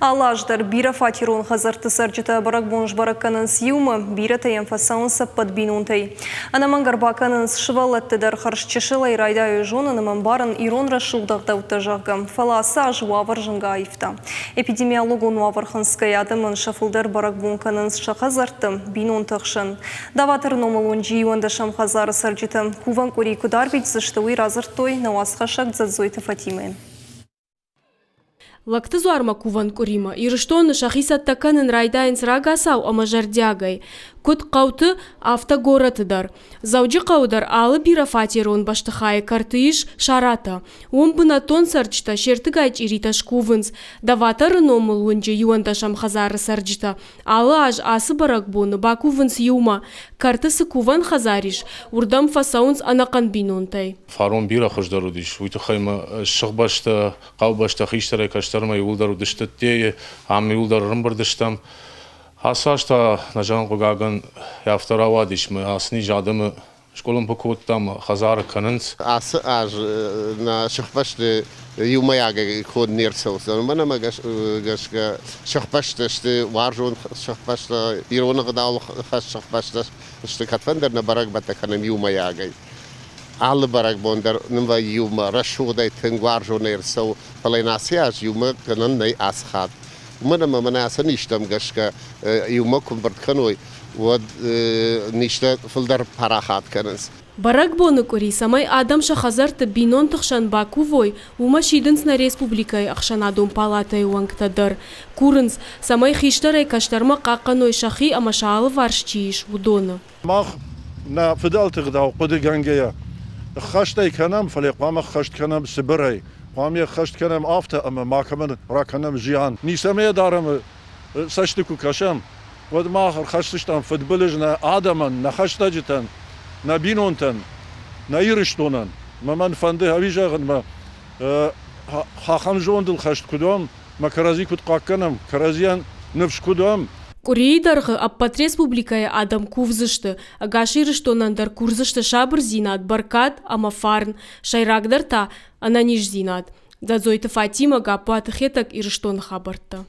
Алаждар бира фатирун хазарты сарджита барак бонж баракканын сиюмы бира таян фасаун саппат бинунтай. Анаман гарбаканын шывалаттыдар харшчышылай райда южон анаман барын ирон рашылдағда уттажағым. Фаласа ажуавар жынға айфта. Эпидемиологун ваварханская адымын шафылдар барак бонканын шахазарты бинун тахшын. Даватыр номалун жиюанда шамхазары сарджита куван кури кудар битзыштауи разыртой науасхашак дзадзойты Фатимын. Лактызуарма куван курима, ирыштоны шахисаттаканын райдайынс рагасау амажардягай. Кут қауты автогоратыдар. Заужи қаудар алы бира фатирон баштыхай картыиш шарата. Омбына тон сарджита шертыгайч ириташ кувынс. Даватары номыл унжи юандашам хазары сарджита. Алы аж асы барак боны бакувынс юма. Картысы куван хазариш. Урдам фасаунс анакан бинунтай. Фарон бира хождарудиш. Уйтахайма шықбашта, қаубашта хиштарай каштарма юлдару дыштыттее, ами юлдар рымбырдыштам. Асашта на жанку гаган яфтаравадиш мы асни жадымы школам покоттам хазар канынс. Асы аж на шықбашты юмаяга ход нерсаусан. Мана магашка шықбашты шты варжон шықбашты ироны гыдауы шықбашты шты катфандер на барак батаканам юмаяга. Alle barak bonder numva yuma rashuday tengwarjo nersau palenasiaj yuma kanan nei ashat. Mana mana asan ishtam gashka yuma kumbert kanoi wad nishta fuldar parahat kanans. Барак боны кори самай адам шахазарты бинон тахшан бакувой ума шидынс на республикай ахшанадум палатай уангтадар. Курынс самай хиштарай каштарма каканой шахи амашалы варшчииш удона. Мах на фидалтыгдау куды гангея. خشتي كنام فلي قام خشت كنام سبري قام خشت كنام آفته أما ما كمان راكنام جيان نيسمية دارم سشتكو كشام ود ما آخر خشتشتن فدبلجنا آدما نخشت جتن نبينونتن نيرشتونن ما من فنده هويجا غن ما خاخم جوند الخشت كدوم ما كرازي كد قاكنام كرازيان نفش كدوم Курейдарғы аппат республикая адам кувзышты, агаширыштонандар курзышты шабыр зинат, баркат, амафарн, шайрагдар та ананиш зинат. Дзадзойты Фатима гапат хетак ирыштон хабарта.